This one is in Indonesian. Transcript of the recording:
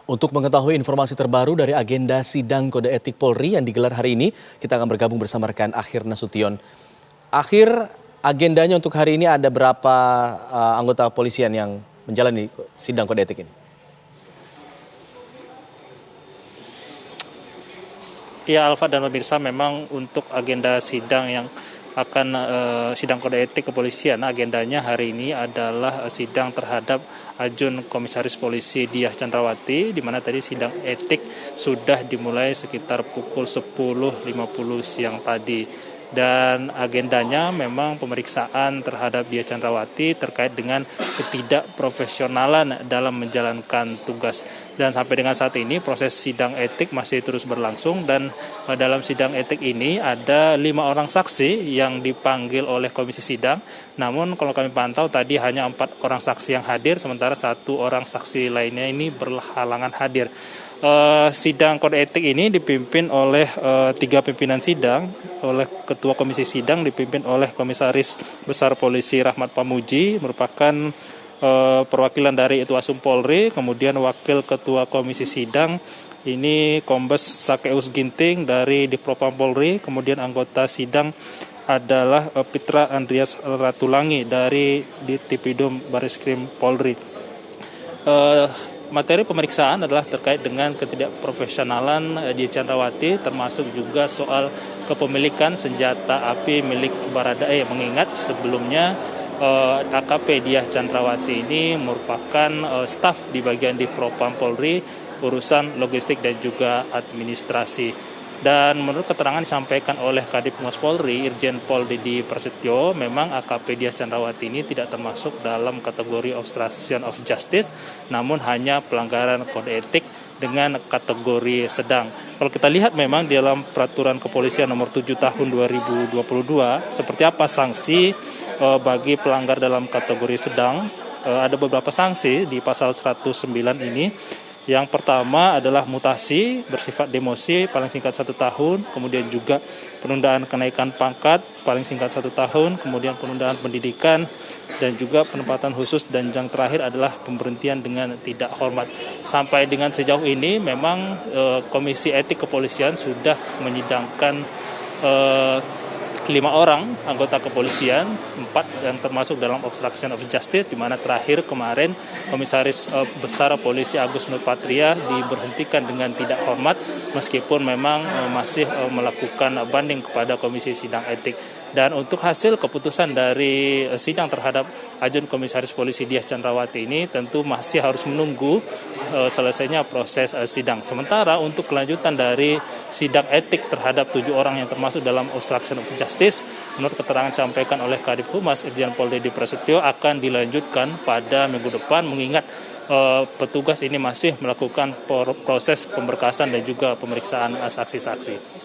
Untuk mengetahui informasi terbaru dari agenda sidang kode etik Polri yang digelar hari ini, kita akan bergabung bersama rekan Akhir Nasution. Akhir, agendanya untuk hari ini ada berapa anggota kepolisian yang menjalani sidang kode etik ini? Ya, Alfa dan pemirsa, memang untuk agenda sidang yang akan sidang kode etik kepolisian, agendanya hari ini adalah sidang terhadap Ajun Komisaris Polisi Diah Chandrawati, di mana tadi sidang etik sudah dimulai sekitar pukul 10.50 siang tadi. Dan agendanya memang pemeriksaan terhadap Diah Chandrawati terkait dengan ketidakprofesionalan dalam menjalankan tugas. Dan sampai dengan saat ini proses sidang etik masih terus berlangsung, dan dalam sidang etik ini ada 5 orang saksi yang dipanggil oleh komisi sidang. Namun kalau kami pantau tadi hanya 4 orang saksi yang hadir, sementara 1 orang saksi lainnya ini berhalangan hadir. Sidang kode etik ini dipimpin oleh 3 pimpinan sidang, oleh Ketua Komisi Sidang dipimpin oleh Komisaris Besar Polisi Rahmat Pamuji, merupakan perwakilan dari Itwasum Polri, kemudian Wakil Ketua Komisi Sidang ini Kombes Sakeus Ginting dari Dipropam Polri, kemudian anggota sidang adalah Pitra Andreas Ratulangi dari Ditipidum Bareskrim Polri. Materi pemeriksaan adalah terkait dengan ketidakprofesionalan Diah Chandrawati, termasuk juga soal kepemilikan senjata api milik Baradae, mengingat sebelumnya AKP Diah Chandrawati ini merupakan staf di bagian Dipropam Polri, urusan logistik dan juga administrasi. Dan menurut keterangan disampaikan oleh Kadif Humas Polri, Irjen Pol Dedy Prasetyo, memang AKP Diah Chandrawati ini tidak termasuk dalam kategori obstruction of justice, namun hanya pelanggaran kode etik dengan kategori sedang. Kalau kita lihat memang di dalam peraturan kepolisian nomor 7 tahun 2022, seperti apa sanksi bagi pelanggar dalam kategori sedang. Ada beberapa sanksi di pasal 109 ini. Yang pertama adalah mutasi bersifat demosi paling singkat 1 tahun, kemudian juga penundaan kenaikan pangkat paling singkat 1 tahun, kemudian penundaan pendidikan, dan juga penempatan khusus, dan yang terakhir adalah pemberhentian dengan tidak hormat. Sampai dengan sejauh ini memang Komisi Etik Kepolisian sudah menyidangkan 5 orang anggota kepolisian, 4 yang termasuk dalam obstruction of justice, di mana terakhir kemarin Komisaris Besar Polisi Agus Nurpatria diberhentikan dengan tidak hormat, meskipun memang masih melakukan banding kepada Komisi Sidang Etik. Dan untuk hasil keputusan dari sidang terhadap Ajun Komisaris Polisi Diah Chandrawati ini tentu masih harus menunggu selesainya proses sidang. Sementara untuk kelanjutan dari sidang etik terhadap 7 orang yang termasuk dalam obstruction of justice, menurut keterangan disampaikan oleh Kadif Humas Irjen Pol Dedy Prasetyo, akan dilanjutkan pada minggu depan, mengingat petugas ini masih melakukan proses pemberkasan dan juga pemeriksaan saksi-saksi.